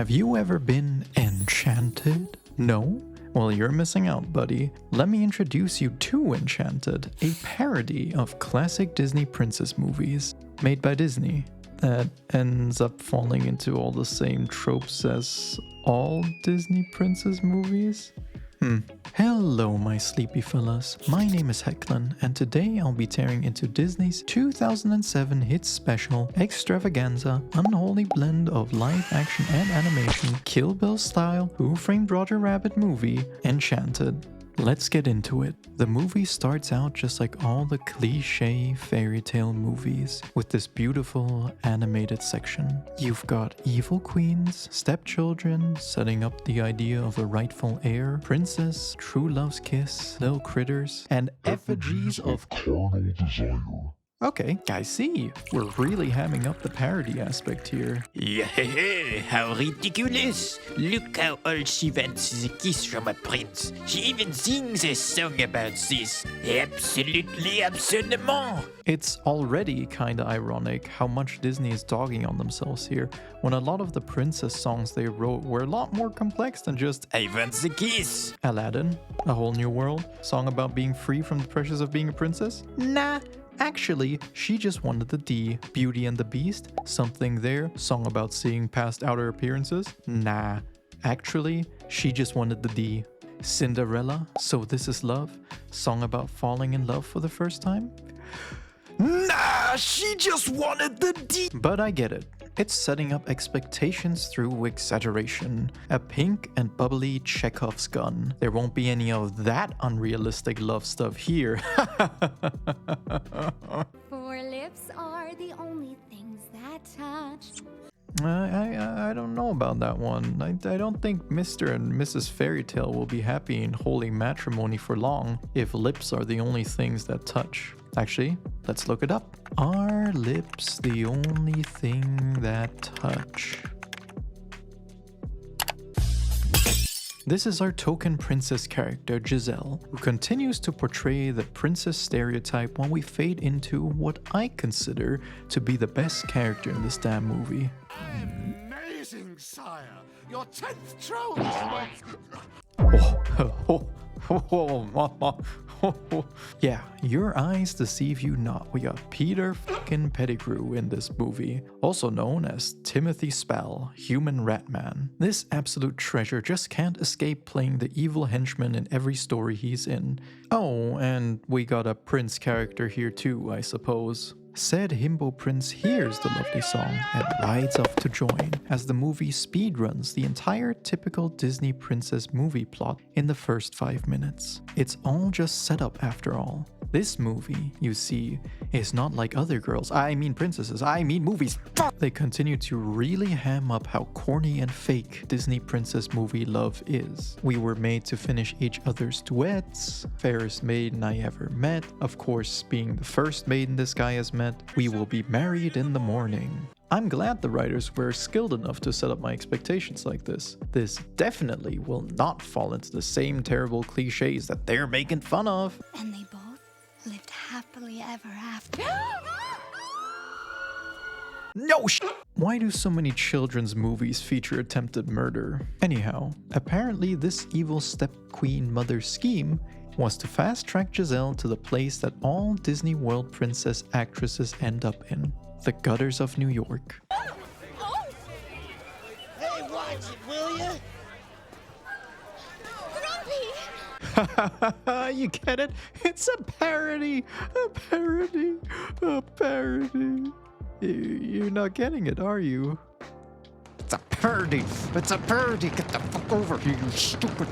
Have you ever been enchanted? No? Well, you're missing out, buddy. Let me introduce you to Enchanted, a parody of classic Disney princess movies made by Disney that ends up falling into all the same tropes as all Disney princess movies. Hello, my sleepy fellas. My name is Heccklin, and today I'll be tearing into Disney's 2007 hit special extravaganza, unholy blend of live action and animation, Kill Bill style, Who Framed Roger Rabbit movie, Enchanted. Let's get into it. The movie starts out just like all the cliche fairy tale movies, with this beautiful animated section. You've got evil queens, stepchildren, setting up the idea of a rightful heir, princess, true love's kiss, little critters, and effigies of carnal desire. Okay, I see. We're really hamming up the parody aspect here. Yeah, how ridiculous! Look how old she wants the kiss from a prince. She even sings a song about this. Absolutely, absolument! It's already kinda ironic how much Disney is dogging on themselves here, when a lot of the princess songs they wrote were a lot more complex than just I want the kiss! Aladdin, A Whole New World, song about being free from the pressures of being a princess? Nah. Actually, she just wanted the D. Beauty and the Beast? Something there. Song about seeing past outer appearances? Nah. Actually, she just wanted the D. Cinderella? So This Is Love? Song about falling in love for the first time? Nah, she just wanted the D! But I get it. It's setting up expectations through exaggeration. A pink and bubbly Chekhov's gun. There won't be any of that unrealistic love stuff here. For lips are the only things that touch. I don't know about that one. I don't think Mr. and Mrs. Fairytale will be happy in holy matrimony for long if lips are the only things that touch. Actually, let's look it up. Are lips the only thing that touch? This is our token princess character, Giselle, who continues to portray the princess stereotype while we fade into what I consider to be the best character in this damn movie. Amazing, sire! Your 10th throne! Yeah, your eyes deceive you not. We got Peter fucking Pettigrew in this movie, also known as Timothy Spall, Human Ratman. This absolute treasure just can't escape playing the evil henchman in every story he's in. Oh, and we got a prince character here too, I suppose. Said himbo prince hears the lovely song and rides off to join as the movie speedruns the entire typical Disney princess movie plot in the first 5 minutes. It's all just set up after all. This movie, you see, is not like other girls, I mean princesses, I mean movies. They continue to really ham up how corny and fake Disney princess movie love is. We were made to finish each other's duets, fairest maiden I ever met, of course being the first maiden this guy has met, we will be married in the morning. I'm glad the writers were skilled enough to set up my expectations like this. This definitely will not fall into the same terrible cliches that they're making fun of. And they both lived happily ever after. No sh! Why do so many children's movies feature attempted murder? Anyhow, apparently this evil step-queen mother scheme was to fast-track Giselle to the place that all Disney World princess actresses end up in. The gutters of New York. Hey, watch it, will ya? Grumpy! You get it? It's a parody! A parody! A parody! You're not getting it, are you? It's a parody! It's a parody! Get the fuck over here, you stupid!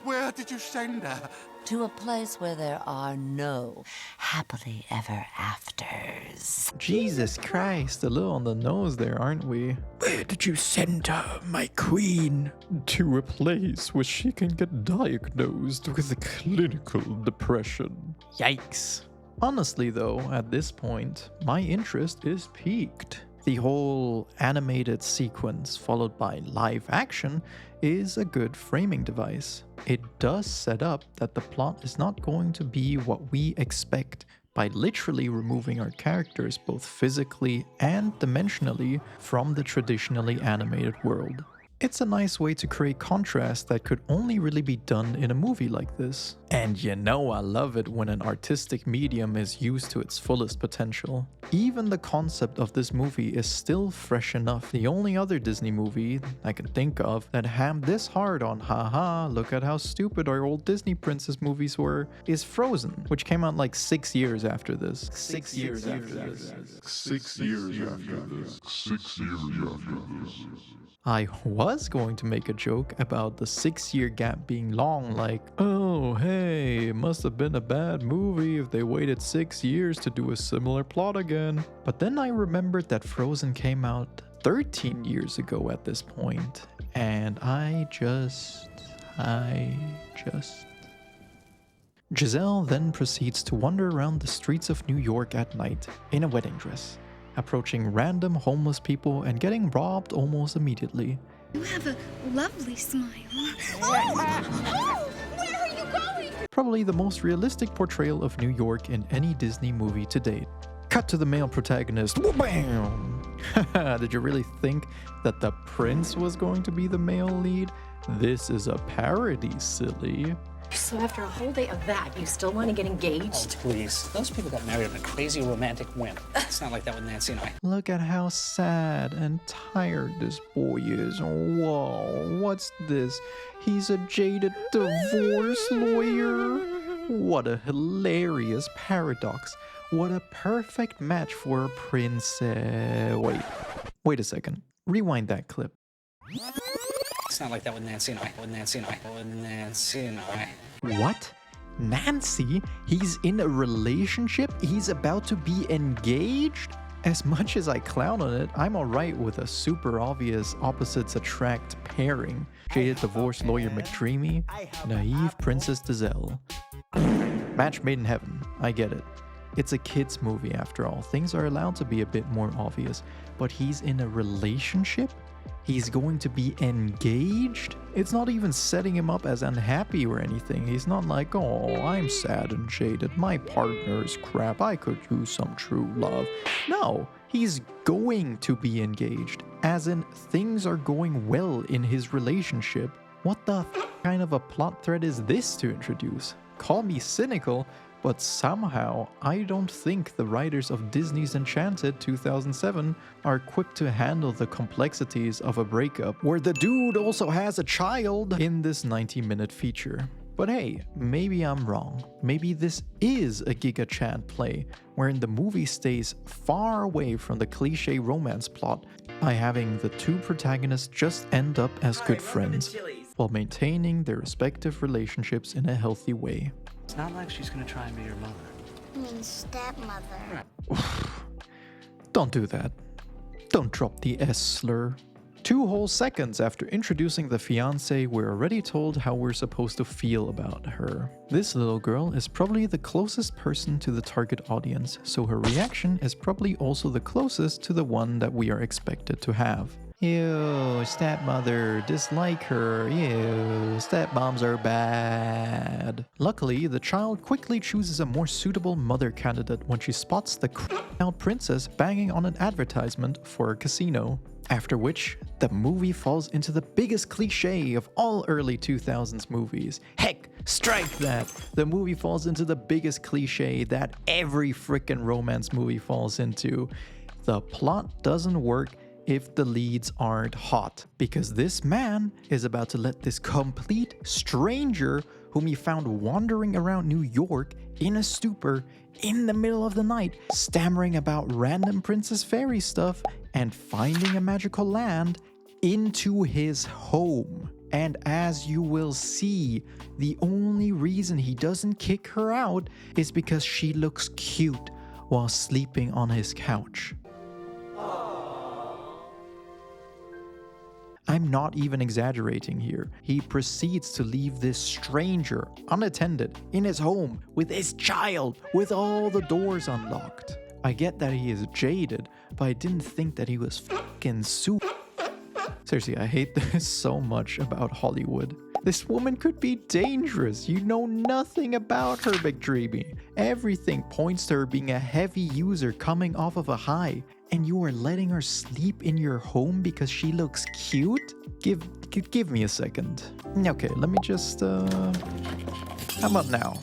Where did you send her? To a place where there are no happily ever afters. Jesus Christ, a little on the nose there, aren't we? Where did you send her, my queen? To a place where she can get diagnosed with a clinical depression. Yikes. Honestly though, at this point, my interest is piqued. The whole animated sequence followed by live action is a good framing device. It does set up that the plot is not going to be what we expect by literally removing our characters both physically and dimensionally from the traditionally animated world. It's a nice way to create contrast that could only really be done in a movie like this. And you know I love it when an artistic medium is used to its fullest potential. Even the concept of this movie is still fresh enough. The only other Disney movie I can think of that hammed this hard on haha, look at how stupid our old Disney princess movies were, is Frozen, which came out like 6 years after this. 6 years after this. 6 years after this. 6 years after this. I was going to make a joke about the 6-year gap being long, like, oh hey, it must have been a bad movie if they waited 6 years to do a similar plot again. But then I remembered that Frozen came out 13 years ago at this point, and I just... Giselle then proceeds to wander around the streets of New York at night in a wedding dress, approaching random homeless people and getting robbed almost immediately. You have a lovely smile. Oh, where are you going? Probably the most realistic portrayal of New York in any Disney movie to date. Cut to the male protagonist. Bam! Did you really think that the prince was going to be the male lead? This is a parody, silly. So after a whole day of that, you still want to get engaged? Oh, please. Those people got married on a crazy romantic whim. It's not like that with Nancy and I. Look at how sad and tired this boy is. Whoa, what's this? He's a jaded divorce lawyer? What a hilarious paradox. What a perfect match for a princess. Wait a second. Rewind that clip. It's not like that with Nancy and I. What? Nancy? He's in a relationship? He's about to be engaged? As much as I clown on it, I'm alright with a super obvious opposites attract pairing. Jaded divorce lawyer McDreamy, naive Princess Giselle. Match made in heaven. I get it. It's a kid's movie after all. Things are allowed to be a bit more obvious. But he's in a relationship? He's going to be engaged? It's not even setting him up as unhappy or anything. He's not like, oh, I'm sad and jaded. My partner's crap. I could use some true love. No, he's going to be engaged. As in, things are going well in his relationship. What the kind of a plot thread is this to introduce? Call me cynical, but somehow I don't think the writers of Disney's Enchanted 2007 are equipped to handle the complexities of a breakup where the dude also has a child in this 90-minute feature. But hey, maybe I'm wrong. Maybe this is a Giga Chad play wherein the movie stays far away from the cliche romance plot by having the two protagonists just end up as good friends while maintaining their respective relationships in a healthy way. It's not like she's gonna try and be your mother. You mean stepmother? Don't do that. Don't drop the S slur. 2 whole seconds after introducing the fiancé, we're already told how we're supposed to feel about her. This little girl is probably the closest person to the target audience, so her reaction is probably also the closest to the one that we are expected to have. Ew, stepmother, dislike her, ew, stepmoms are bad. Luckily, the child quickly chooses a more suitable mother candidate when she spots the out princess banging on an advertisement for a casino. After which, the movie falls into the biggest cliche of all early 2000s movies. Heck, strike that! The movie falls into the biggest cliche that every frickin' romance movie falls into. The plot doesn't work if the leads aren't hot, because this man is about to let this complete stranger whom he found wandering around New York in a stupor in the middle of the night, stammering about random Princess Fairy stuff and finding a magical land, into his home. And as you will see, the only reason he doesn't kick her out is because she looks cute while sleeping on his couch. I'm not even exaggerating here. He proceeds to leave this stranger unattended in his home with his child with all the doors unlocked. I get that he is jaded, but I didn't think that he was fucking super. Seriously, I hate this so much about Hollywood. This woman could be dangerous. You know nothing about her, McDreamy. Everything points to her being a heavy user coming off of a high. And you are letting her sleep in your home because she looks cute? Give me a second. Okay, let me just, how about now?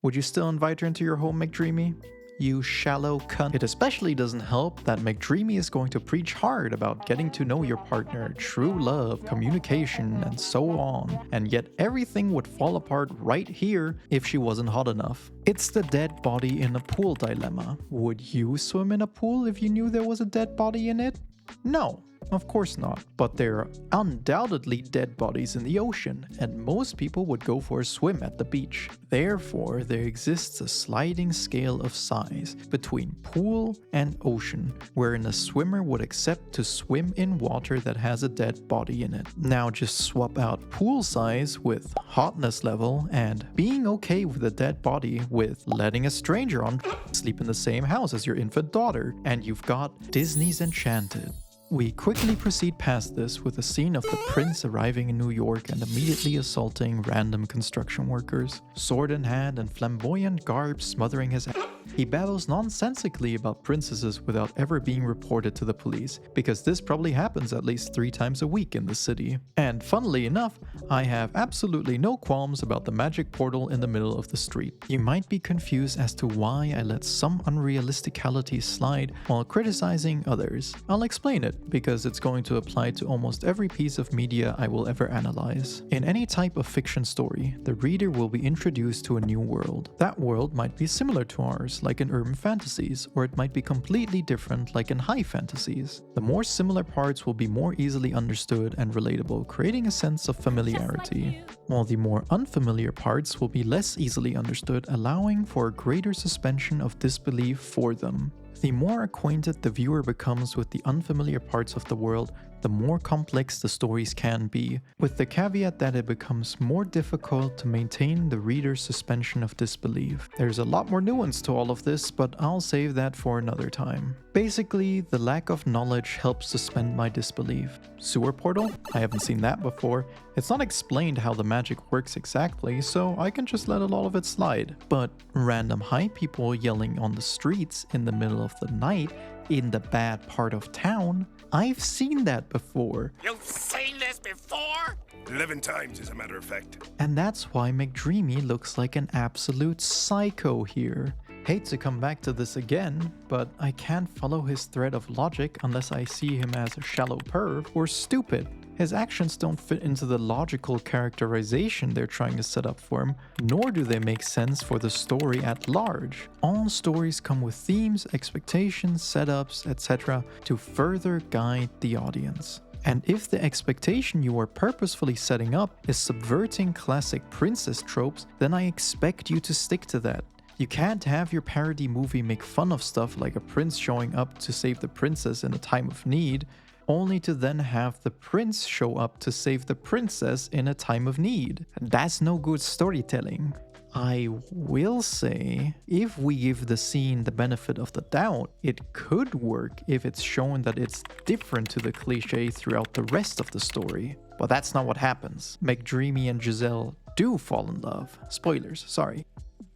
Would you still invite her into your home, McDreamy? You shallow cunt. It especially doesn't help that McDreamy is going to preach hard about getting to know your partner, true love, communication, and so on. And yet everything would fall apart right here if she wasn't hot enough. It's the dead body in a pool dilemma. Would you swim in a pool if you knew there was a dead body in it? No. Of course not, but there are undoubtedly dead bodies in the ocean, and most people would go for a swim at the beach. Therefore, there exists a sliding scale of size between pool and ocean, wherein a swimmer would accept to swim in water that has a dead body in it. Now just swap out pool size with hotness level and being okay with a dead body with letting a stranger on sleep in the same house as your infant daughter, and you've got Disney's Enchanted. We quickly proceed past this with a scene of the prince arriving in New York and immediately assaulting random construction workers. Sword in hand and flamboyant garb smothering his ass. He babbles nonsensically about princesses without ever being reported to the police, because this probably happens at least 3 times a week in the city. And funnily enough, I have absolutely no qualms about the magic portal in the middle of the street. You might be confused as to why I let some unrealisticality slide while criticizing others. I'll explain it, because it's going to apply to almost every piece of media I will ever analyze. In any type of fiction story, the reader will be introduced to a new world. That world might be similar to ours, like in urban fantasies, or it might be completely different, like in high fantasies. The more similar parts will be more easily understood and relatable, creating a sense of familiarity, while the more unfamiliar parts will be less easily understood, allowing for a greater suspension of disbelief for them. The more acquainted the viewer becomes with the unfamiliar parts of the world, the more complex the stories can be, with the caveat that it becomes more difficult to maintain the reader's suspension of disbelief. There's a lot more nuance to all of this, but I'll save that for another time. Basically, the lack of knowledge helps suspend my disbelief. Sewer portal? I haven't seen that before. It's not explained how the magic works exactly, so I can just let a lot of it slide. But random high people yelling on the streets in the middle of the night in the bad part of town, I've seen that before. You've seen this before? 11 times, as a matter of fact. And that's why McDreamy looks like an absolute psycho here. Hate to come back to this again, but I can't follow his thread of logic unless I see him as a shallow perv or stupid. His actions don't fit into the logical characterization they're trying to set up for him, nor do they make sense for the story at large. All stories come with themes, expectations, setups, etc. to further guide the audience. And if the expectation you are purposefully setting up is subverting classic princess tropes, then I expect you to stick to that. You can't have your parody movie make fun of stuff like a prince showing up to save the princess in a time of need, only to then have the prince show up to save the princess in a time of need. That's no good storytelling. I will say, if we give the scene the benefit of the doubt, it could work if it's shown that it's different to the cliche throughout the rest of the story. But that's not what happens. McDreamy and Giselle do fall in love. Spoilers, sorry.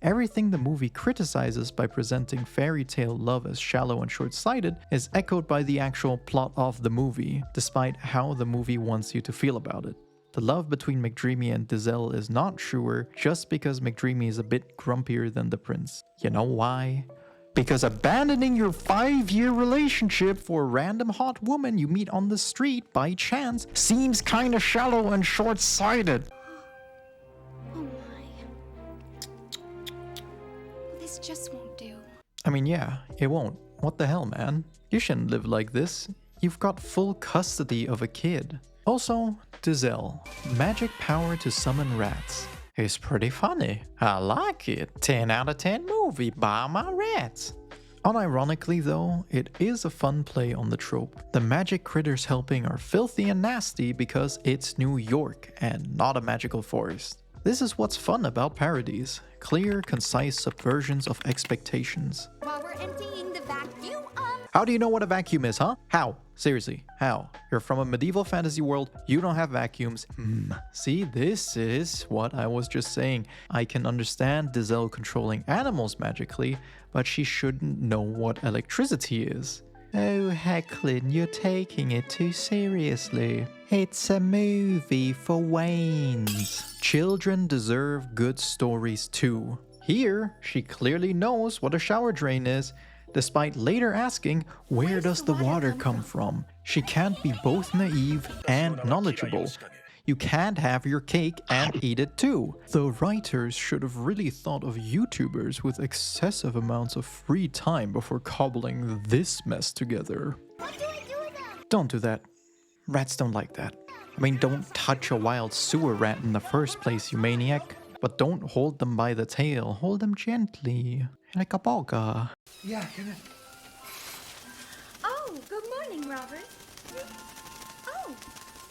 Everything the movie criticizes by presenting fairy tale love as shallow and short-sighted is echoed by the actual plot of the movie, despite how the movie wants you to feel about it. The love between McDreamy and Giselle is not truer just because McDreamy is a bit grumpier than the prince. You know why? Because abandoning your 5-year relationship for a random hot woman you meet on the street by chance seems kinda shallow and short-sighted. This just won't do. I mean, yeah, it won't. What the hell, man? You shouldn't live like this. You've got full custody of a kid. Also, Giselle, magic power to summon rats. It's pretty funny. I like it. 10 out of 10 movie by my rats. Unironically though, it is a fun play on the trope. The magic critters helping are filthy and nasty because it's New York and not a magical forest. This is what's fun about parodies. Clear, concise subversions of expectations. While we're emptying the vacuum, How do you know what a vacuum is, huh? How? Seriously, how? You're from a medieval fantasy world, you don't have vacuums. See, this is what I was just saying. I can understand Giselle controlling animals magically, but she shouldn't know what electricity is. Oh, Heccklin, you're taking it too seriously. It's a movie for Waynes. Children deserve good stories too. Here, she clearly knows what a shower drain is, despite later asking, where does the water come from? She can't be both naive and knowledgeable. You can't have your cake and eat it too. The writers should have really thought of YouTubers with excessive amounts of free time before cobbling this mess together. What do I do with them? Don't do that. Rats don't like that. I mean, don't touch a wild sewer rat in the first place, you maniac. But don't hold them by the tail. Hold them gently, like a boga. Yeah, come in. Oh, good morning, Robert.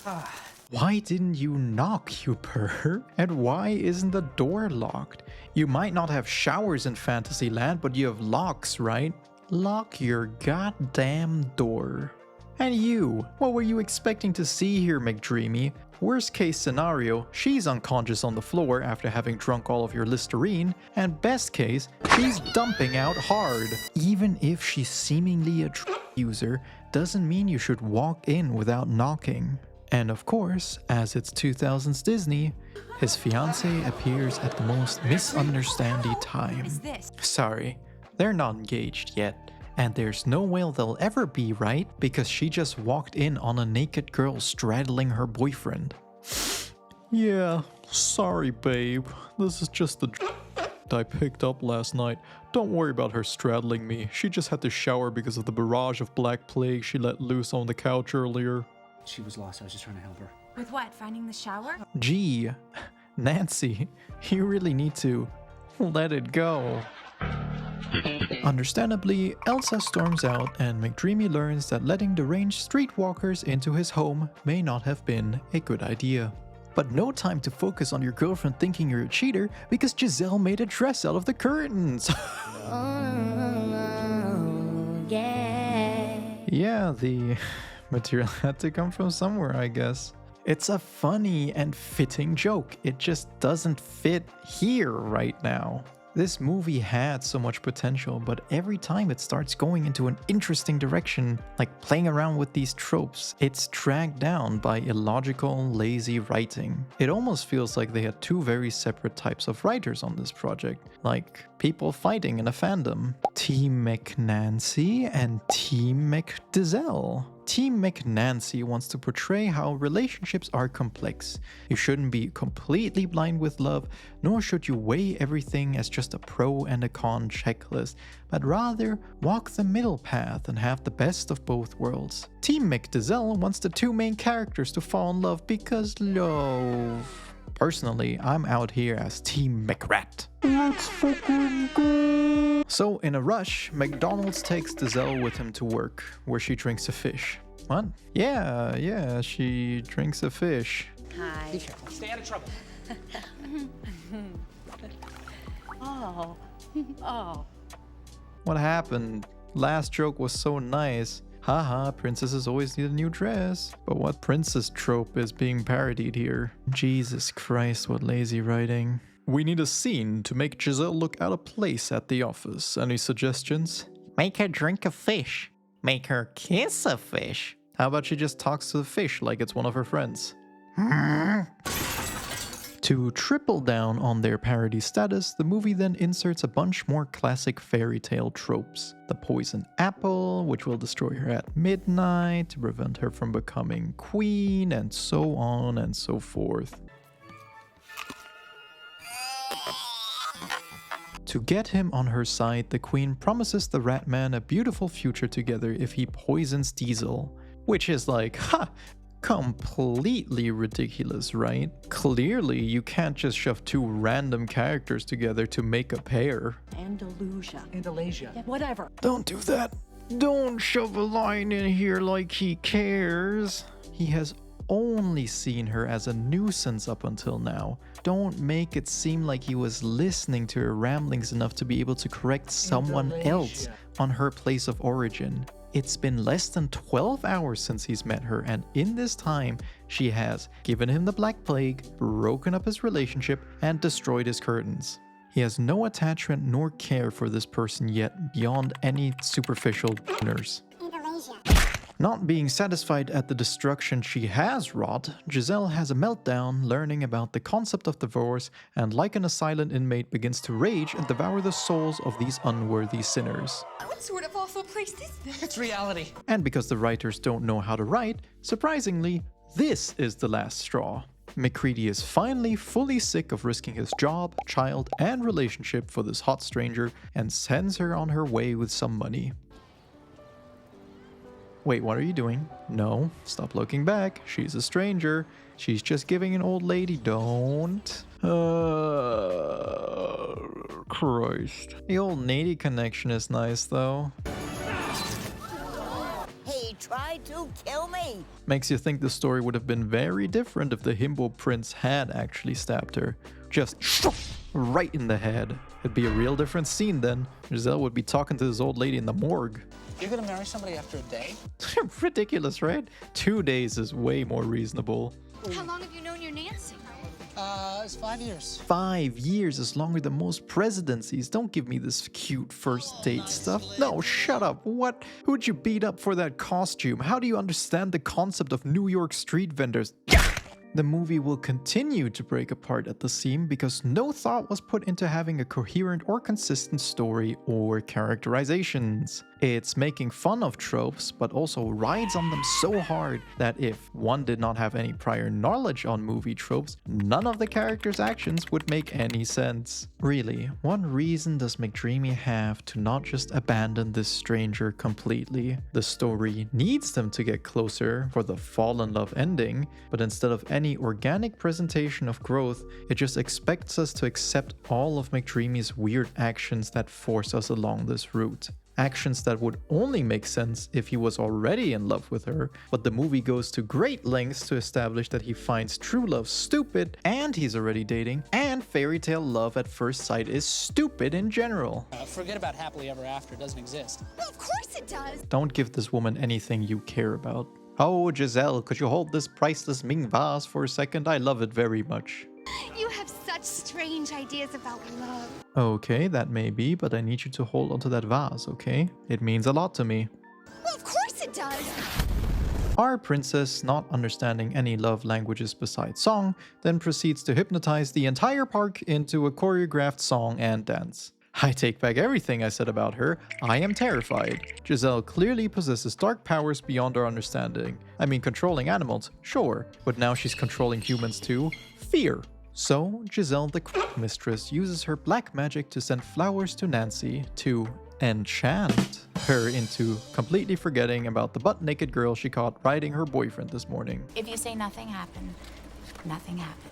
Oh. Why didn't you knock, you pervert? And why isn't the door locked? You might not have showers in Fantasyland, but you have locks, right? Lock your goddamn door. And you, what were you expecting to see here, McDreamy? Worst case scenario, she's unconscious on the floor after having drunk all of your Listerine, and best case, she's dumping out hard. Even if she's seemingly a user, doesn't mean you should walk in without knocking. And of course, as it's 2000s Disney, his fiancée appears at the most misunderstandy time. Sorry, they're not engaged yet. And there's no way they'll ever be, right? Because she just walked in on a naked girl straddling her boyfriend. Yeah, sorry babe. This is just the I picked up last night. Don't worry about her straddling me. She just had to shower because of the barrage of black plague she let loose on the couch earlier. She was lost. I was just trying to help her. With what? Finding the shower? Gee, Nancy, you really need to let it go. Understandably, Elsa storms out and McDreamy learns that letting deranged streetwalkers into his home may not have been a good idea. But no time to focus on your girlfriend thinking you're a cheater because Giselle made a dress out of the curtains. Yeah, the material had to come from somewhere, I guess. It's a funny and fitting joke. It just doesn't fit here right now. This movie had so much potential, but every time it starts going into an interesting direction, like playing around with these tropes, it's dragged down by illogical, lazy writing. It almost feels like they had two very separate types of writers on this project, like people fighting in a fandom. Team McNancy and Team McDizel. Team McNancy wants to portray how relationships are complex. You shouldn't be completely blind with love, nor should you weigh everything as just a pro and a con checklist, but rather walk the middle path and have the best of both worlds. Team McDizel wants the two main characters to fall in love because love. Personally, I'm out here as Team McRat. Let's fucking go! So, in a rush, McDonald's takes Dizel with him to work, where she drinks a fish. What? Yeah, she drinks a fish. Hi. Be careful. Stay out of trouble. Oh. What happened? Last joke was so nice. Haha, princesses always need a new dress. But what princess trope is being parodied here? Jesus Christ, what lazy writing. We need a scene to make Giselle look out of place at the office. Any suggestions? Make her drink a fish. Make her kiss a fish. How about she just talks to the fish like it's one of her friends? To triple down on their parody status, the movie then inserts a bunch more classic fairy tale tropes. The poisoned apple, which will destroy her at midnight to prevent her from becoming queen, and so on and so forth. To get him on her side, the queen promises the rat man a beautiful future together if he poisons Diesel. Which is like, completely ridiculous, right? Clearly, you can't just shove two random characters together to make a pair. Andalusia. Andalusia. Yeah, whatever. Don't do that. Don't shove a line in here like he cares. He has only seen her as a nuisance up until now. Don't make it seem like he was listening to her ramblings enough to be able to correct someone else on her place of origin. It's been less than 12 hours since he's met her, and in this time, she has given him the Black Plague, broken up his relationship, and destroyed his curtains. He has no attachment nor care for this person yet beyond any superficial dinners. danger. Not being satisfied at the destruction she has wrought, Giselle has a meltdown learning about the concept of divorce and like an silent inmate begins to rage and devour the souls of these unworthy sinners. What sort of awful place is this? It's reality. And because the writers don't know how to write, surprisingly, this is the last straw. McCready is finally fully sick of risking his job, child, and relationship for this hot stranger and sends her on her way with some money. Wait, what are you doing? No, stop looking back. She's a stranger. She's just giving an old lady. Don't. Christ. The old lady connection is nice though. He tried to kill me. Makes you think the story would have been very different if the himbo prince had actually stabbed her. Just right in the head. It'd be a real different scene then. Giselle would be talking to this old lady in the morgue. You're gonna marry somebody after a day? Ridiculous, right? 2 days is way more reasonable. How long have you known your Nancy? It's 5 years. 5 years is longer than most presidencies. Don't give me this cute first date stuff. No, shut up. What? Who'd you beat up for that costume? How do you understand the concept of New York street vendors? The movie will continue to break apart at the seam because no thought was put into having a coherent or consistent story or characterizations. It's making fun of tropes, but also rides on them so hard that if one did not have any prior knowledge on movie tropes, none of the characters' actions would make any sense. Really, what reason does McDreamy have to not just abandon this stranger completely? The story needs them to get closer for the fall in love ending, but instead of any organic presentation of growth, it just expects us to accept all of McDreamy's weird actions that force us along this route. Actions that would only make sense if he was already in love with her, but the movie goes to great lengths to establish that he finds true love stupid and he's already dating, and fairy tale love at first sight is stupid in general. Forget about happily ever after, it doesn't exist. Well, of course it does. Don't give this woman anything you care about. Oh, Giselle, could you hold this priceless Ming vase for a second? I love it very much. You have such strange ideas about love. Okay, that may be, but I need you to hold onto that vase, okay? It means a lot to me. Well, of course it does. Our princess, not understanding any love languages besides song, then proceeds to hypnotize the entire park into a choreographed song and dance. I take back everything I said about her. I am terrified. Giselle clearly possesses dark powers beyond our understanding. I mean, controlling animals, sure, but now she's controlling humans too. Fear. So, Giselle the mistress uses her black magic to send flowers to Nancy to enchant her into completely forgetting about the butt-naked girl she caught riding her boyfriend this morning. If you say nothing happened, nothing happened.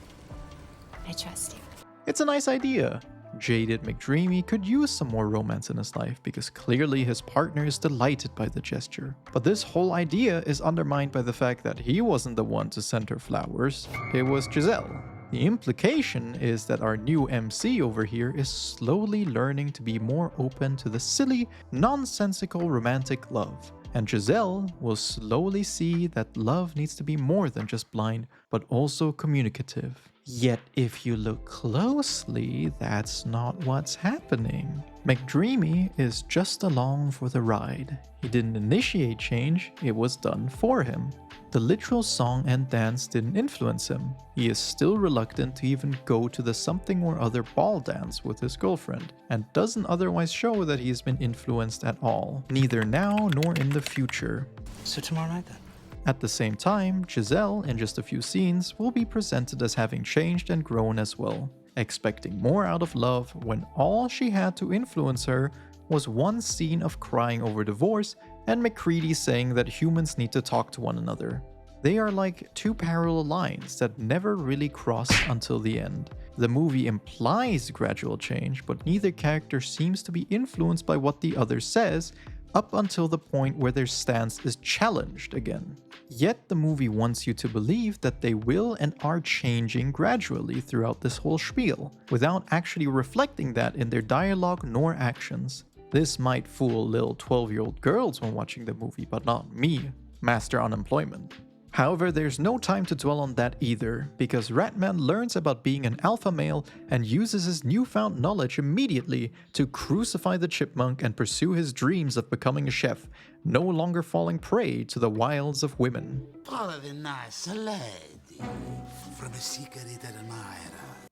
I trust you. It's a nice idea. Jaded McDreamy could use some more romance in his life because clearly his partner is delighted by the gesture. But this whole idea is undermined by the fact that he wasn't the one to send her flowers, it was Giselle. The implication is that our new MC over here is slowly learning to be more open to the silly, nonsensical romantic love. And Giselle will slowly see that love needs to be more than just blind, but also communicative. Yet if you look closely, that's not what's happening. McDreamy is just along for the ride. He didn't initiate change, it was done for him. The literal song and dance didn't influence him. He is still reluctant to even go to the something or other ball dance with his girlfriend, and doesn't otherwise show that he has been influenced at all, neither now nor in the future. So tomorrow night then? At the same time, Giselle, in just a few scenes, will be presented as having changed and grown as well, expecting more out of love when all she had to influence her was one scene of crying over divorce and McCready saying that humans need to talk to one another. They are like two parallel lines that never really cross until the end. The movie implies gradual change, but neither character seems to be influenced by what the other says, up until the point where their stance is challenged again. Yet the movie wants you to believe that they will and are changing gradually throughout this whole spiel, without actually reflecting that in their dialogue nor actions. This might fool little 12-year-old girls when watching the movie, but not me, Master Unemployment. However, there's no time to dwell on that either, because Ratman learns about being an alpha male and uses his newfound knowledge immediately to crucify the chipmunk and pursue his dreams of becoming a chef, no longer falling prey to the wiles of women.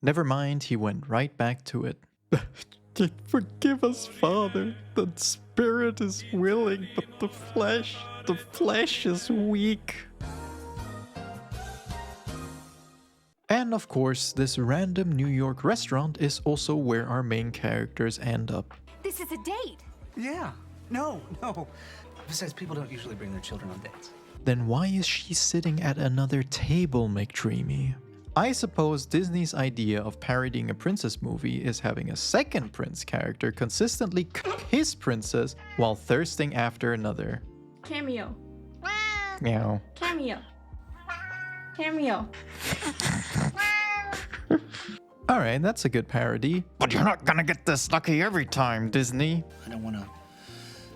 Never mind, he went right back to it. Forgive us, Father. The spirit is willing, but the flesh is weak. And of course, this random New York restaurant is also where our main characters end up. This is a date. Yeah. No. Besides, people don't usually bring their children on dates. Then why is she sitting at another table, McDreamy? I suppose Disney's idea of parodying a princess movie is having a second prince character consistently his princess while thirsting after another. Cameo. Meow. Cameo. Cameo. Alright, that's a good parody. But you're not gonna get this lucky every time, Disney. I don't want to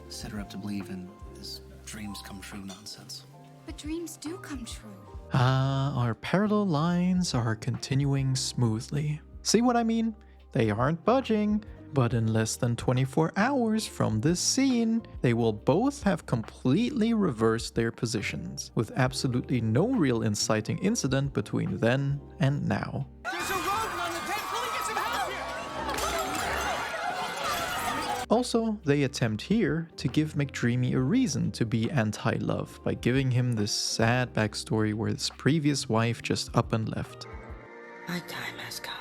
set her up to believe in this dreams come true nonsense. But dreams do come true. Our parallel lines are continuing smoothly. See what I mean? They aren't budging, but in less than 24 hours from this scene, they will both have completely reversed their positions, with absolutely no real inciting incident between then and now. There's a rodent on the bed. Go and get some help here. Also, they attempt here to give McDreamy a reason to be anti-love by giving him this sad backstory where his previous wife just up and left. My time has come.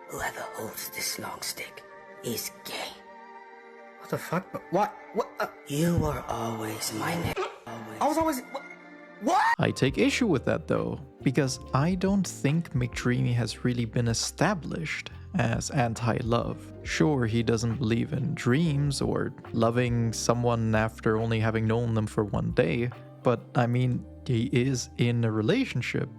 Whoever holds this long stick is gay. What the fuck? What? You were always my name. I was always... What? I take issue with that though, because I don't think McDreamy has really been established as anti-love. Sure, he doesn't believe in dreams or loving someone after only having known them for one day, but I mean, he is in a relationship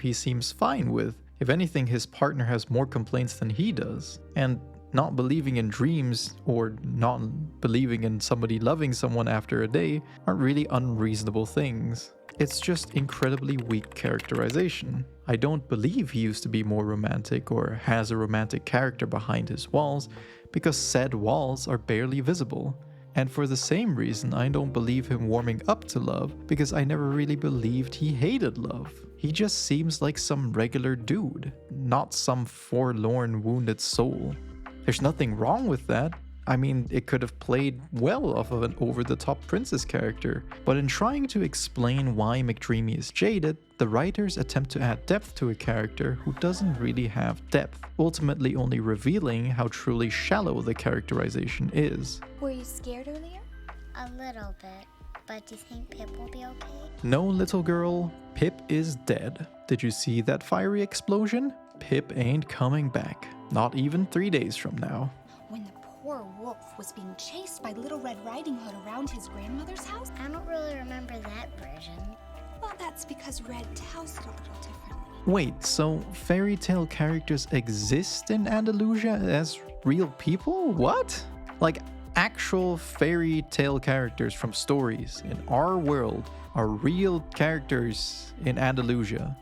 he seems fine with. If anything, his partner has more complaints than he does, and not believing in dreams or not believing in somebody loving someone after a day aren't really unreasonable things. It's just incredibly weak characterization. I don't believe he used to be more romantic or has a romantic character behind his walls because said walls are barely visible. And for the same reason, I don't believe him warming up to love because I never really believed he hated love. He just seems like some regular dude, not some forlorn, wounded soul. There's nothing wrong with that. I mean, it could have played well off of an over-the-top princess character. But in trying to explain why McDreamy is jaded, the writers attempt to add depth to a character who doesn't really have depth, ultimately only revealing how truly shallow the characterization is. Were you scared earlier? A little bit. But do you think Pip will be okay? No, little girl, Pip is dead. Did you see that fiery explosion? Pip ain't coming back. Not even 3 days from now. When the poor wolf was being chased by Little Red Riding Hood around his grandmother's house? I don't really remember that version. Well, that's because Red tells it a little differently. Wait, so fairy tale characters exist in Andalusia as real people? What? Like, actual fairy tale characters from stories in our world are real characters in Andalusia.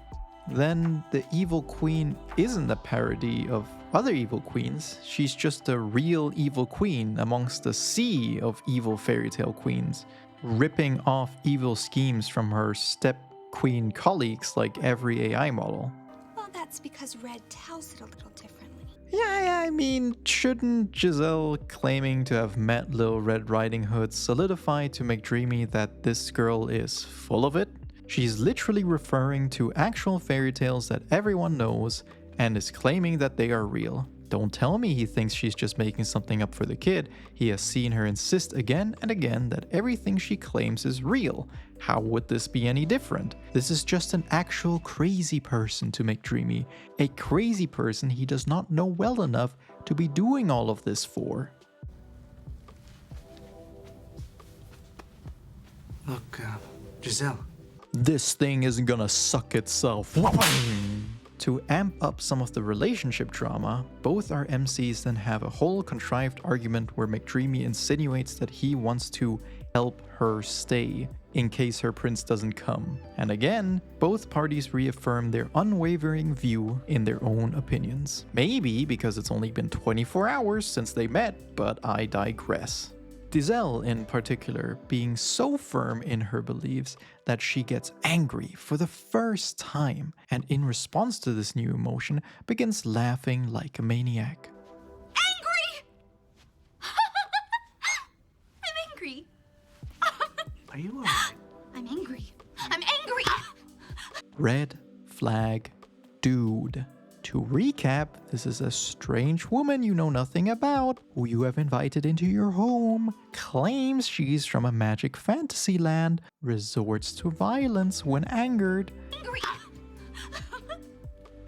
Then the evil queen isn't a parody of other evil queens. She's just a real evil queen amongst a sea of evil fairy tale queens, ripping off evil schemes from her step queen colleagues like every AI model. Well, that's because Red tells it a little differently. Yeah, I mean, shouldn't Giselle claiming to have met Little Red Riding Hood solidify to McDreamy that this girl is full of it? She's literally referring to actual fairy tales that everyone knows and is claiming that they are real. Don't tell me he thinks she's just making something up for the kid. He has seen her insist again and again that everything she claims is real. How would this be any different? This is just an actual crazy person to McDreamy. A crazy person he does not know well enough to be doing all of this for. Look, Giselle. This thing isn't gonna suck itself. To amp up some of the relationship drama, both our MCs then have a whole contrived argument where McDreamy insinuates that he wants to help her stay in case her prince doesn't come. And again, both parties reaffirm their unwavering view in their own opinions. Maybe because it's only been 24 hours since they met, but I digress. Giselle, in particular, being so firm in her beliefs that she gets angry for the first time, and in response to this new emotion, begins laughing like a maniac. Angry! I'm angry. Are you alright? I'm angry. I'm angry! Red flag dude. To recap, this is a strange woman you know nothing about, who you have invited into your home, claims she's from a magic fantasy land, resorts to violence when angered, Angry!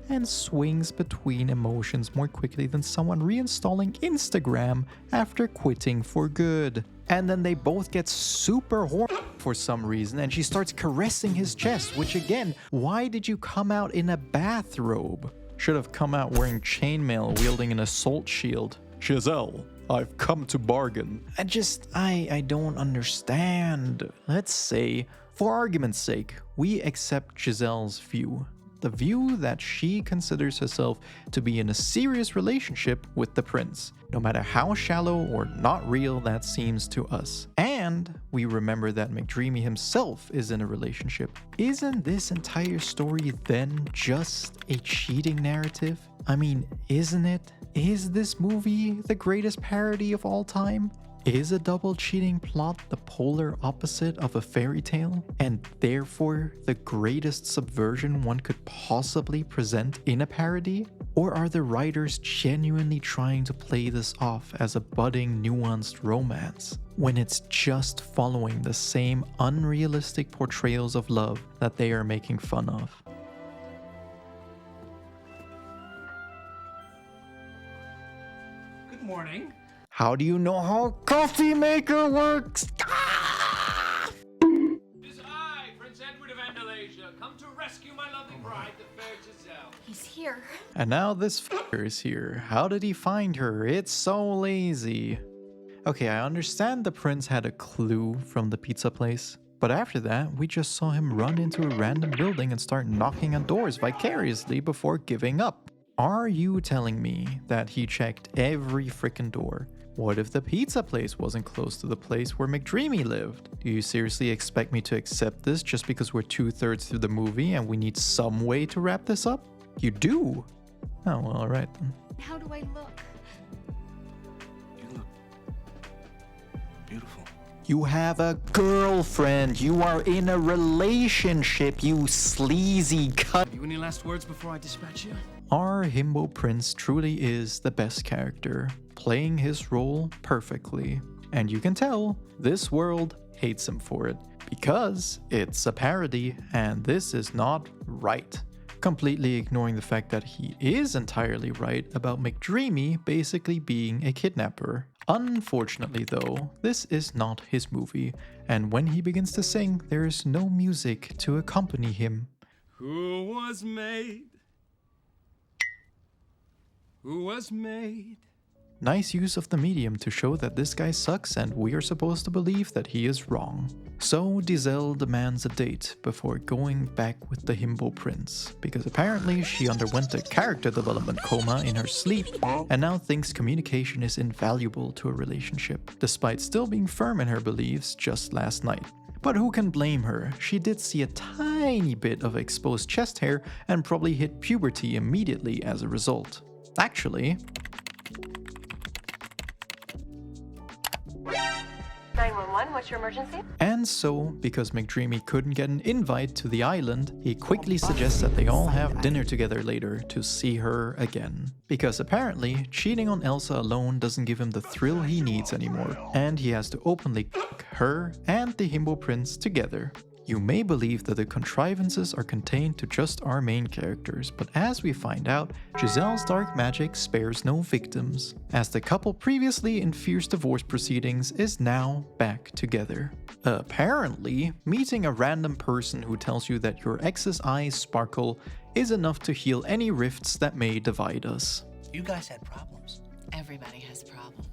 and swings between emotions more quickly than someone reinstalling Instagram after quitting for good. And then they both get super horny for some reason, and she starts caressing his chest, which again, why did you come out in a bathrobe? Should have come out wearing chainmail, wielding an assault shield. Giselle, I've come to bargain. I don't understand. Let's say, for argument's sake, we accept Giselle's view. The view that she considers herself to be in a serious relationship with the prince, no matter how shallow or not real that seems to us. And we remember that McDreamy himself is in a relationship. Isn't this entire story then just a cheating narrative? I mean, isn't it? Is this movie the greatest parody of all time? Is a double cheating plot the polar opposite of a fairy tale, and therefore the greatest subversion one could possibly present in a parody? Or are the writers genuinely trying to play this off as a budding, nuanced romance, when it's just following the same unrealistic portrayals of love that they are making fun of? Good morning. How do you know how a coffee maker works? It is I, Prince Edward of Andalasia, come to rescue my lovely bride, the fair Giselle. He's here. And now this f***er is here. How did he find her? It's so lazy. Okay, I understand the prince had a clue from the pizza place, but after that, we just saw him run into a random building and start knocking on doors vicariously before giving up. Are you telling me that he checked every frickin' door? What if the pizza place wasn't close to the place where McDreamy lived? Do you seriously expect me to accept this just because we're 2/3 through the movie and we need some way to wrap this up? You do? Oh, well, alright then. How do I look? You look beautiful. You have a girlfriend. You are in a relationship, you sleazy cunt. You any last words before I dispatch you? Our himbo prince truly is the best character, playing his role perfectly. And you can tell, this world hates him for it, because it's a parody and this is not right. Completely ignoring the fact that he is entirely right about McDreamy basically being a kidnapper. Unfortunately though, this is not his movie, and when he begins to sing, there is no music to accompany him. Who was made? Who was made? Nice use of the medium to show that this guy sucks and we are supposed to believe that he is wrong. So Giselle demands a date before going back with the himbo prince, because apparently she underwent a character development coma in her sleep and now thinks communication is invaluable to a relationship, despite still being firm in her beliefs just last night. But who can blame her? She did see a tiny bit of exposed chest hair and probably hit puberty immediately as a result. Actually, 911, what's your emergency? and so, because McDreamy couldn't get an invite to the island, he quickly suggests that they all have dinner together later to see her again. Because apparently, cheating on Elsa alone doesn't give him the thrill he needs anymore, and he has to openly f*** her and the himbo prince together. You may believe that the contrivances are contained to just our main characters, but as we find out, Giselle's dark magic spares no victims, as the couple previously in fierce divorce proceedings is now back together. Apparently, meeting a random person who tells you that your ex's eyes sparkle is enough to heal any rifts that may divide us. You guys had problems. Everybody has problems.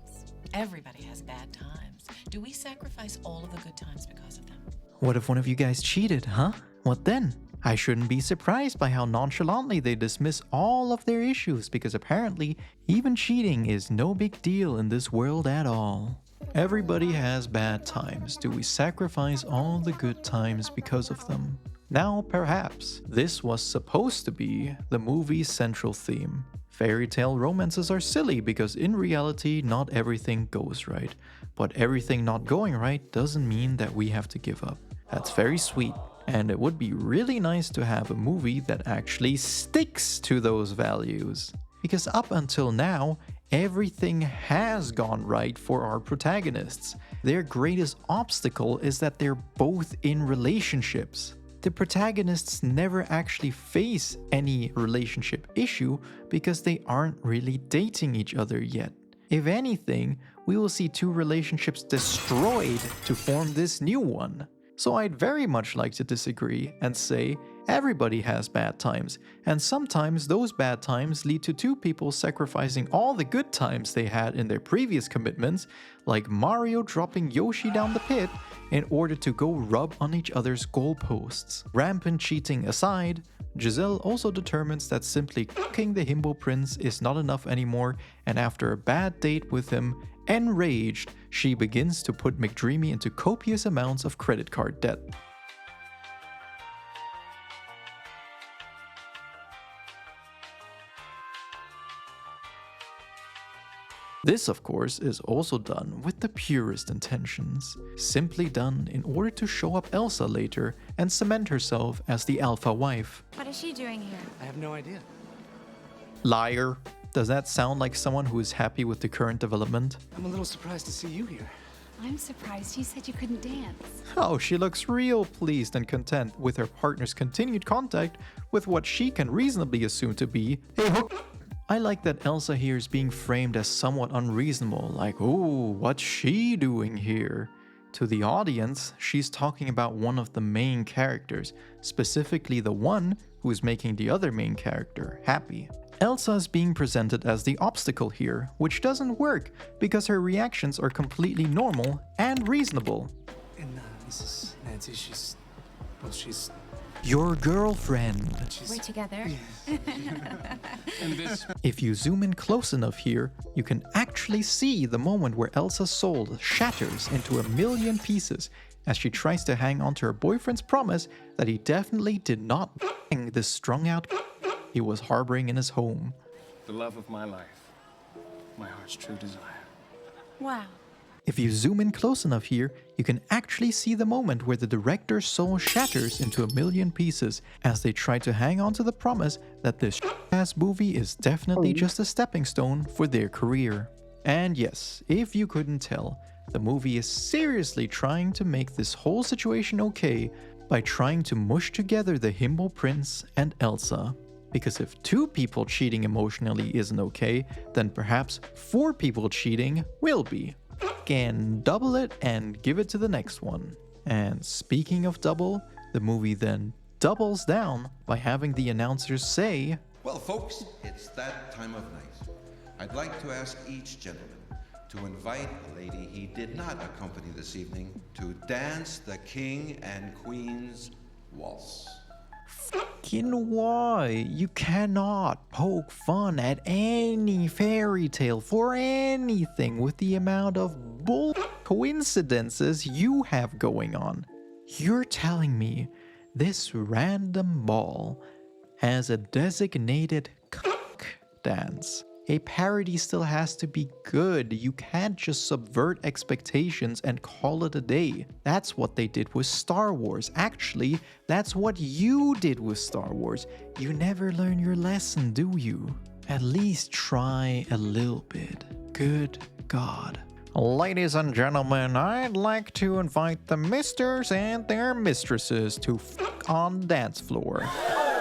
Everybody has bad times. Do we sacrifice all of the good times because of them? What if one of you guys cheated, huh? What then? I shouldn't be surprised by how nonchalantly they dismiss all of their issues, because apparently even cheating is no big deal in this world at all. Everybody has bad times. Do we sacrifice all the good times because of them? Now, perhaps, this was supposed to be the movie's central theme. Fairy tale romances are silly because in reality not everything goes right. But everything not going right doesn't mean that we have to give up. That's very sweet. And it would be really nice to have a movie that actually sticks to those values. Because up until now, everything has gone right for our protagonists. Their greatest obstacle is that they're both in relationships. The protagonists never actually face any relationship issue because they aren't really dating each other yet. If anything, we will see two relationships destroyed to form this new one. So I'd very much like to disagree and say everybody has bad times, and sometimes those bad times lead to two people sacrificing all the good times they had in their previous commitments, like Mario dropping Yoshi down the pit in order to go rub on each other's goalposts. Rampant cheating aside, Giselle also determines that simply cooking the himbo prince is not enough anymore, and after a bad date with him, enraged, she begins to put McDreamy into copious amounts of credit card debt. This, of course, is also done with the purest intentions, simply done in order to show up Elsa later and cement herself as the alpha wife. What is she doing here? I have no idea. Liar. Does that sound like someone who is happy with the current development? I'm a little surprised to see you here. I'm surprised you said you couldn't dance. Oh, she looks real pleased and content with her partner's continued contact with what she can reasonably assume to be a hook. I like that Elsa here is being framed as somewhat unreasonable, like, ooh, what's she doing here? To the audience, she's talking about one of the main characters, specifically the one who is making the other main character happy. Elsa is being presented as the obstacle here, which doesn't work because her reactions are completely normal and reasonable. And this is Nancy, she's your girlfriend. We're together. And this. If you zoom in close enough here, you can actually see the moment where Elsa's soul shatters into a million pieces as she tries to hang on to her boyfriend's promise that he definitely did not bang this strung out he was harboring in his home. The love of my life. My heart's true desire. Wow. If you zoom in close enough here, you can actually see the moment where the director's soul shatters into a million pieces as they try to hang on to the promise that this ass movie is definitely just a stepping stone for their career. And yes, if you couldn't tell, the movie is seriously trying to make this whole situation okay by trying to mush together the himbo prince and Elsa. Because if 2 people cheating emotionally isn't okay, then perhaps 4 people cheating will be. Can double it and give it to the next one. And speaking of double, the movie then doubles down by having the announcers say, "Well, folks, it's that time of night. I'd like to ask each gentleman to invite a lady he did not accompany this evening to dance the King and Queen's Waltz." Fucking why? You cannot poke fun at any fairy tale for anything with the amount of bull coincidences you have going on. You're telling me this random ball has a designated cock dance? A parody still has to be good. You can't just subvert expectations and call it a day. That's what they did with Star Wars. Actually, that's what you did with Star Wars. You never learn your lesson, do you? At least try a little bit. Good God. Ladies and gentlemen, I'd like to invite the misters and their mistresses to fuck on the dance floor.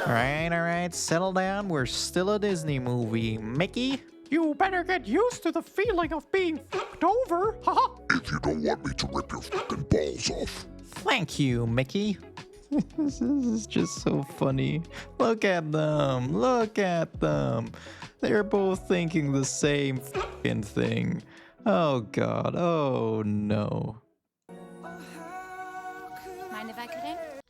Alright, settle down. We're still a Disney movie. Mickey? You better get used to the feeling of being fucked over, haha. If you don't want me to rip your fucking balls off. Thank you, Mickey. This is just so funny. Look at them. Look at them. They're both thinking the same fucking thing. Oh God. Oh no.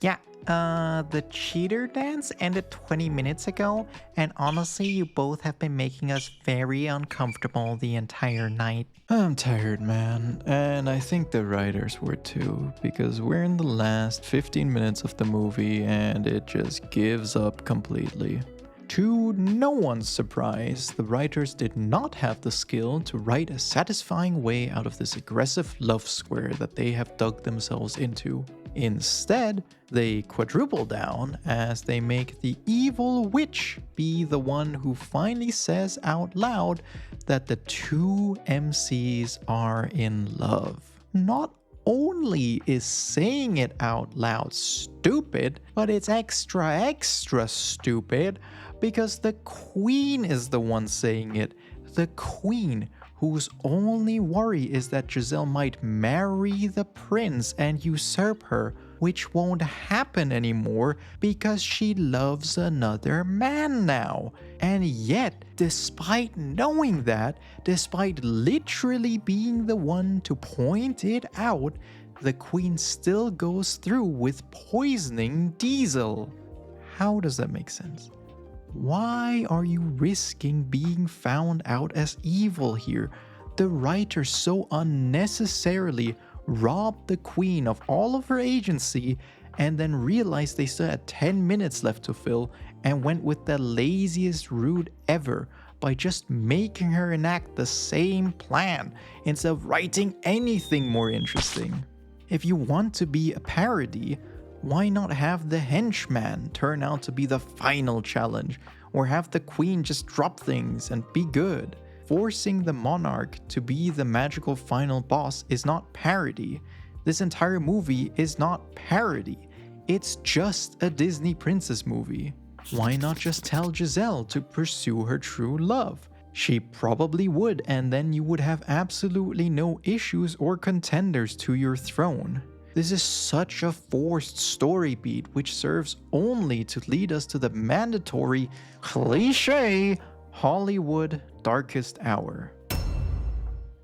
Yeah, the cheater dance ended 20 minutes ago, and honestly, you both have been making us very uncomfortable the entire night. I'm tired, man, and I think the writers were too, because we're in the last 15 minutes of the movie and it just gives up completely. To no one's surprise, the writers did not have the skill to write a satisfying way out of this aggressive love square that they have dug themselves into. Instead, they quadruple down as they make the evil witch be the one who finally says out loud that the two MCs are in love. Not only is saying it out loud stupid, but it's extra stupid because the queen is the one saying it. The queen, whose only worry is that Giselle might marry the prince and usurp her, which won't happen anymore because she loves another man now. And yet, despite knowing that, despite literally being the one to point it out, the queen still goes through with poisoning Diesel. How does that make sense? Why are you risking being found out as evil here? The writers so unnecessarily robbed the queen of all of her agency and then realized they still had 10 minutes left to fill and went with the laziest route ever by just making her enact the same plan instead of writing anything more interesting. If you want to be a parody, why not have the henchman turn out to be the final challenge, or have the queen just drop things and be good? Forcing the monarch to be the magical final boss is not parody. This entire movie is not parody. It's just a Disney princess movie. Why not just tell Giselle to pursue her true love? She probably would, and then you would have absolutely no issues or contenders to your throne. This is such a forced story beat which serves only to lead us to the mandatory, cliché Hollywood darkest hour.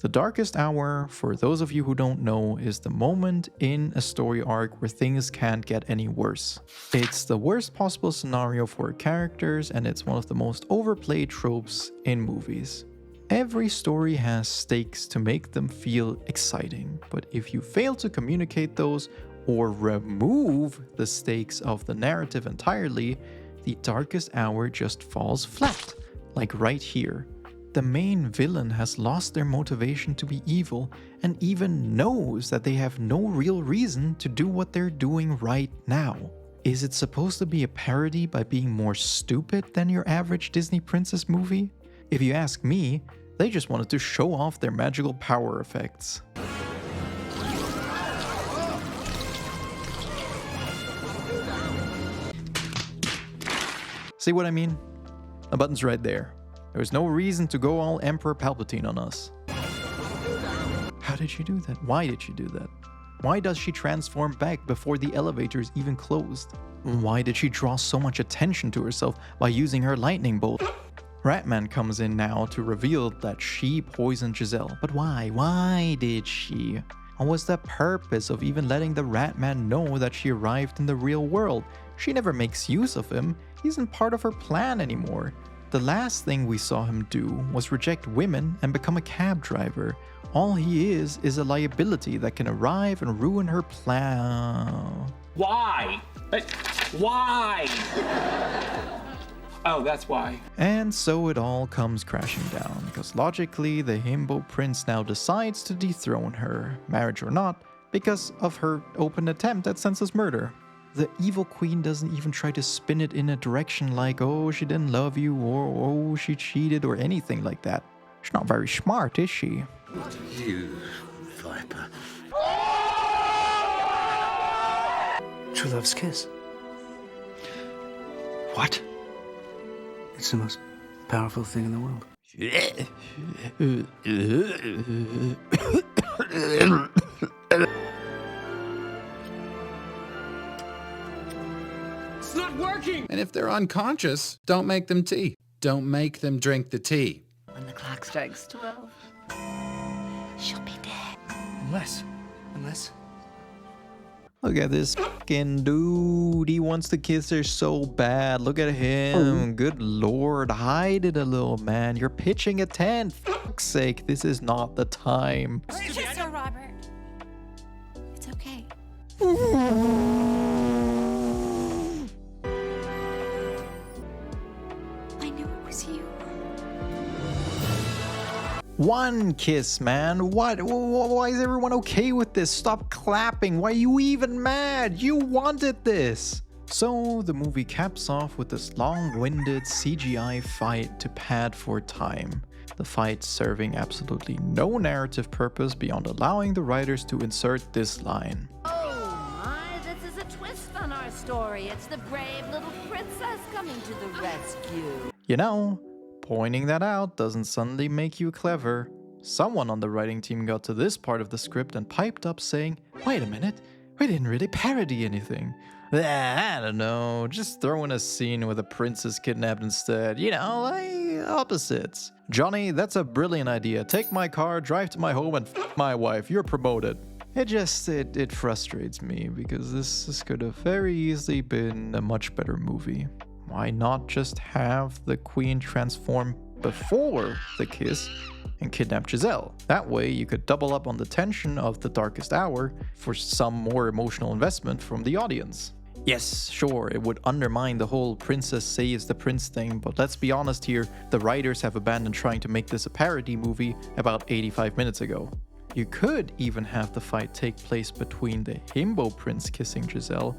The darkest hour, for those of you who don't know, is the moment in a story arc where things can't get any worse. It's the worst possible scenario for characters, and it's one of the most overplayed tropes in movies. Every story has stakes to make them feel exciting, but if you fail to communicate those or remove the stakes of the narrative entirely, the darkest hour just falls flat, like right here. The main villain has lost their motivation to be evil and even knows that they have no real reason to do what they're doing right now. Is it supposed to be a parody by being more stupid than your average Disney princess movie? If you ask me, they just wanted to show off their magical power effects. See what I mean? The button's right there. There's no reason to go all Emperor Palpatine on us. How did she do that? Why did she do that? Why does she transform back before the elevators even closed? Why did she draw so much attention to herself by using her lightning bolt? Ratman comes in now to reveal that she poisoned Giselle. But why? Why did she? What was the purpose of even letting the Ratman know that she arrived in the real world? She never makes use of him. He isn't part of her plan anymore. The last thing we saw him do was reject women and become a cab driver. All he is a liability that can arrive and ruin her plan. Why? Why? Oh, that's why. And so it all comes crashing down, because logically the himbo prince now decides to dethrone her, marriage or not, because of her open attempt at senseless murder. The evil queen doesn't even try to spin it in a direction like, oh, she didn't love you, or oh, she cheated, or anything like that. She's not very smart, is she? You viper. True love's kiss. What? It's the most powerful thing in the world. It's not working! And if they're unconscious, don't make them tea. Don't make them drink the tea. When the clock strikes 12, she'll be dead. Unless... Look at this fucking dude. He wants to kiss her so bad. Look at him. Good lord. Hide it a little, man. You're pitching a tent. Fuck's sake. This is not the time. Kiss her, Robert. It's okay. I knew it was you. One kiss, man. What? Why is everyone okay with this? Stop clapping. Why are you even mad? You wanted this. So the movie caps off with this long-winded CGI fight to pad for time. The fight serving absolutely no narrative purpose beyond allowing the writers to insert this line. Oh my, this is a twist on our story. It's the brave little princess coming to the rescue. You know, pointing that out doesn't suddenly make you clever. Someone on the writing team got to this part of the script and piped up saying, "Wait a minute, we didn't really parody anything. I don't know, just throw in a scene with a princess kidnapped instead. You know, like opposites. Johnny, that's a brilliant idea. Take my car, drive to my home, and f my wife. You're promoted." It frustrates me because this could have very easily been a much better movie. Why not just have the queen transform before the kiss and kidnap Giselle? That way you could double up on the tension of the darkest hour for some more emotional investment from the audience. Yes, sure, it would undermine the whole princess saves the prince thing, but let's be honest here, the writers have abandoned trying to make this a parody movie about 85 minutes ago. You could even have the fight take place between the himbo prince kissing Giselle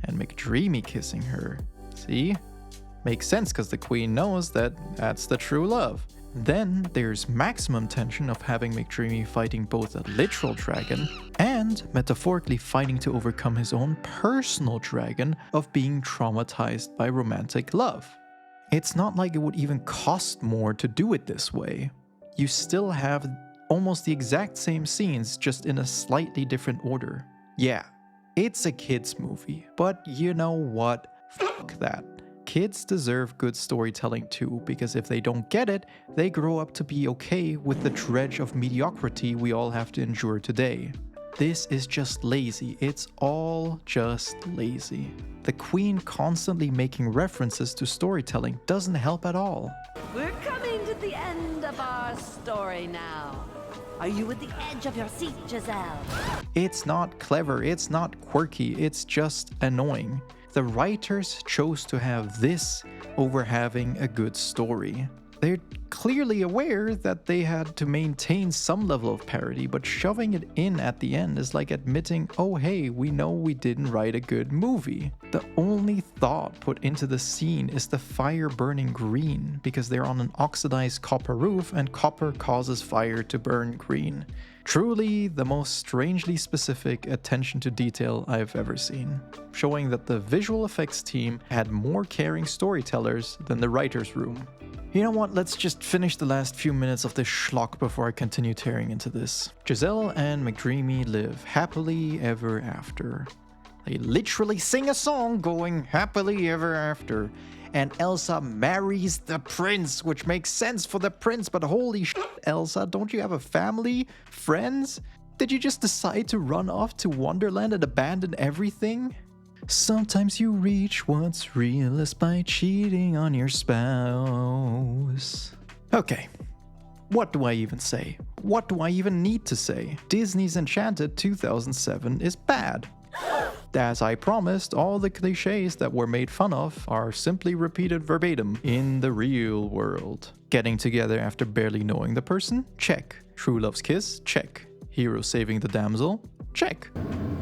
and McDreamy kissing her. See? Makes sense because the queen knows that that's the true love. Then there's maximum tension of having McDreamy fighting both a literal dragon and metaphorically fighting to overcome his own personal dragon of being traumatized by romantic love. It's not like it would even cost more to do it this way. You still have almost the exact same scenes, just in a slightly different order. Yeah, it's a kids movie, but you know what? Fuck that. Kids deserve good storytelling too, because if they don't get it, they grow up to be okay with the dredge of mediocrity we all have to endure today. This is just lazy. It's all just lazy. The queen constantly making references to storytelling doesn't help at all. We're coming to the end of our story now. Are you at the edge of your seat, Giselle? It's not clever, it's not quirky, it's just annoying. The writers chose to have this over having a good story. They're clearly aware that they had to maintain some level of parody, but shoving it in at the end is like admitting, oh hey, we know we didn't write a good movie. The only thought put into the scene is the fire burning green, because they're on an oxidized copper roof and copper causes fire to burn green. Truly the most strangely specific attention to detail I've ever seen, showing that the visual effects team had more caring storytellers than the writer's room. You know what, let's just finish the last few minutes of this schlock before I continue tearing into this. Giselle and McDreamy live happily ever after. They literally sing a song going happily ever after. And Elsa marries the prince, which makes sense for the prince, but holy shit, Elsa, don't you have a family? Friends? Did you just decide to run off to Wonderland and abandon everything? Sometimes you reach what's realest by cheating on your spouse. Okay, what do I even say? What do I even need to say? Disney's Enchanted 2007 is bad. As I promised, all the cliches that were made fun of are simply repeated verbatim in the real world. Getting together after barely knowing the person? Check. True love's kiss? Check. Hero saving the damsel? Check.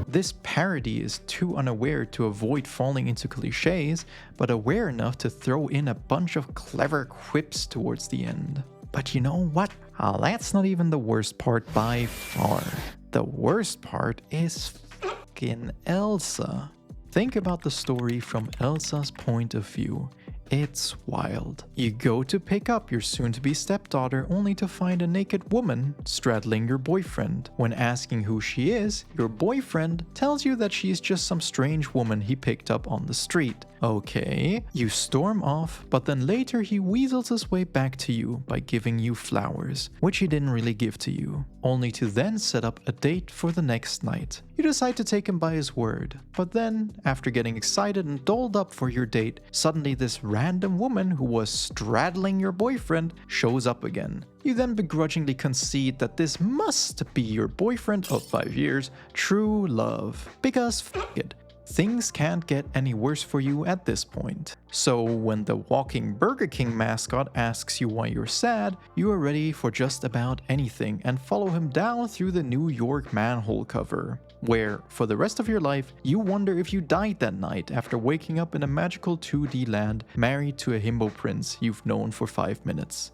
This parody is too unaware to avoid falling into cliches, but aware enough to throw in a bunch of clever quips towards the end. But you know what? That's not even the worst part by far. The worst part is fucking Elsa. Think about the story from Elsa's point of view. It's wild. You go to pick up your soon-to-be stepdaughter only to find a naked woman straddling your boyfriend. When asking who she is, your boyfriend tells you that she's just some strange woman he picked up on the street. Okay, you storm off, but then later he weasels his way back to you by giving you flowers, which he didn't really give to you, only to then set up a date for the next night. You You decide to take him by his word, but then, after getting excited and dolled up for your date, suddenly this random woman who was straddling your boyfriend shows up again. You then begrudgingly concede that this must be your boyfriend of 5 years, true love. Because f*** it. Things can't get any worse for you at this point. So when the walking Burger King mascot asks you why you're sad, you are ready for just about anything and follow him down through the New York manhole cover, where, for the rest of your life, you wonder if you died that night after waking up in a magical 2D land married to a himbo prince you've known for 5 minutes.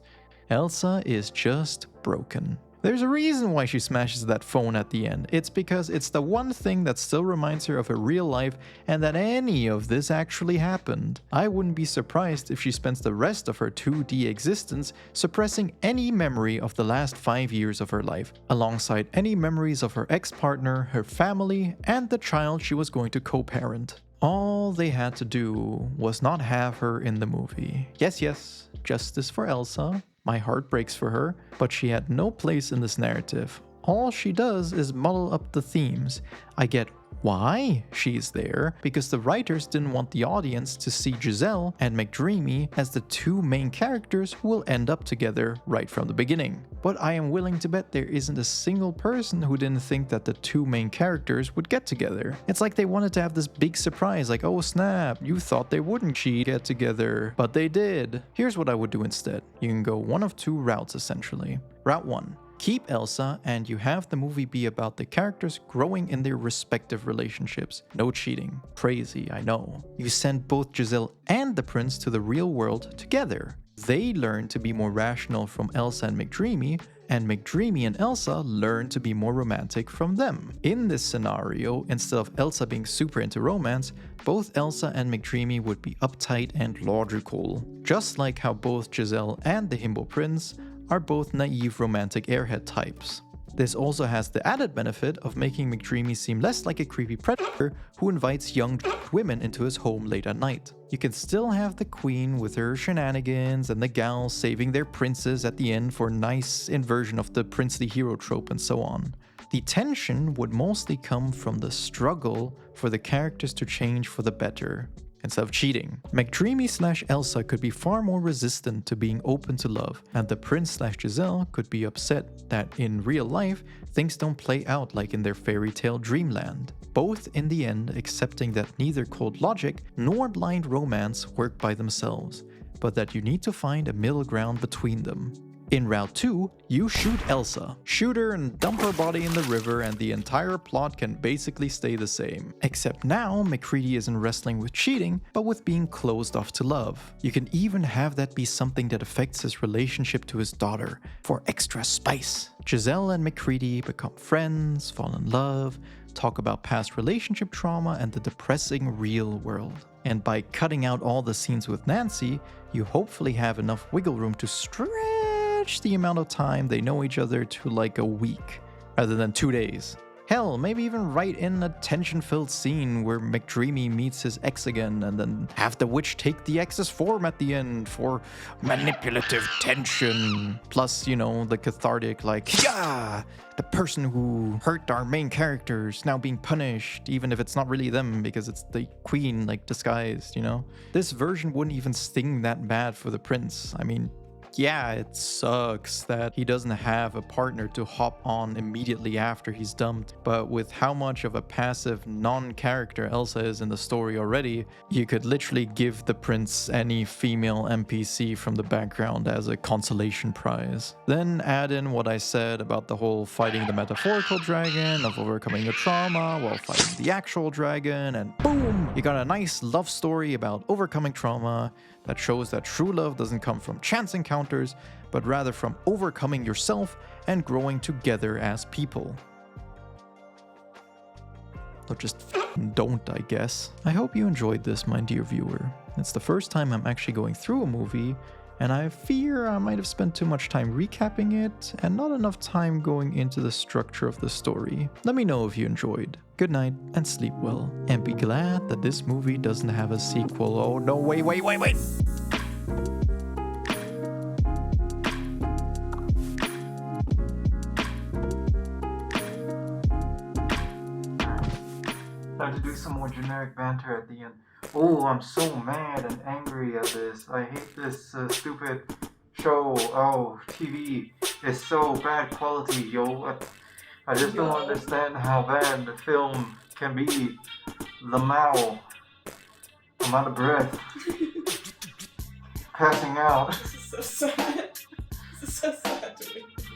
Elsa is just broken. There's a reason why she smashes that phone at the end. It's because it's the one thing that still reminds her of her real life and that any of this actually happened. I wouldn't be surprised if she spends the rest of her 2D existence suppressing any memory of the last 5 years of her life, alongside any memories of her ex-partner, her family, and the child she was going to co-parent. All they had to do was not have her in the movie. Yes, justice for Elsa. My heart breaks for her, but she had no place in this narrative. All she does is muddle up the themes. I get why she's there, because the writers didn't want the audience to see Giselle and McDreamy as the two main characters who will end up together right from the beginning. But I am willing to bet there isn't a single person who didn't think that the two main characters would get together. It's like they wanted to have this big surprise, like, oh snap, you thought they wouldn't get together, but they did. Here's what I would do instead. You can go one of two routes essentially. Route 1. Keep Elsa and you have the movie be about the characters growing in their respective relationships. No cheating. Crazy, I know. You send both Giselle and the prince to the real world together. They learn to be more rational from Elsa and McDreamy and Elsa learn to be more romantic from them. In this scenario, instead of Elsa being super into romance, both Elsa and McDreamy would be uptight and logical. Just like how both Giselle and the himbo prince are both naive romantic airhead types. This also has the added benefit of making McDreamy seem less like a creepy predator who invites young women into his home late at night. You can still have the queen with her shenanigans and the gals saving their princes at the end for a nice inversion of the princely hero trope and so on. The tension would mostly come from the struggle for the characters to change for the better, instead of cheating. McDreamy/Elsa could be far more resistant to being open to love, and the prince/Giselle could be upset that in real life, things don't play out like in their fairy tale dreamland. Both in the end accepting that neither cold logic nor blind romance work by themselves, but that you need to find a middle ground between them. In Route 2, you shoot Elsa. Shoot her and dump her body in the river and the entire plot can basically stay the same. Except now, McCready isn't wrestling with cheating, but with being closed off to love. You can even have that be something that affects his relationship to his daughter, for extra spice. Giselle and McCready become friends, fall in love, talk about past relationship trauma and the depressing real world. And by cutting out all the scenes with Nancy, you hopefully have enough wiggle room to stretch the amount of time they know each other to like a week, rather than 2 days. Hell, maybe even write in a tension-filled scene where McDreamy meets his ex again and then have the witch take the ex's form at the end for manipulative tension. Plus, you know, the cathartic like, yeah, the person who hurt our main characters now being punished, even if it's not really them because it's the queen like disguised, you know? This version wouldn't even sting that bad for the prince. I mean, yeah, it sucks that he doesn't have a partner to hop on immediately after he's dumped, but with how much of a passive non-character Elsa is in the story already, you could literally give the prince any female NPC from the background as a consolation prize. Then add in what I said about the whole fighting the metaphorical dragon, of overcoming the trauma while fighting the actual dragon, and boom! You got a nice love story about overcoming trauma that shows that true love doesn't come from chance encounters, but rather from overcoming yourself and growing together as people. Or just don't, I guess. I hope you enjoyed this, my dear viewer. It's the first time I'm actually going through a movie, and I fear I might have spent too much time recapping it and not enough time going into the structure of the story. Let me know if you enjoyed. Good night and sleep well. And be glad that this movie doesn't have a sequel. Oh no, wait. generic banter at the end. Oh, I'm so mad and angry at this. I hate this stupid show. Oh, TV is so bad quality, yo. I just don't understand how bad the film can be. Lamau. I'm out of breath. Passing out. This is so sad. This is so sad.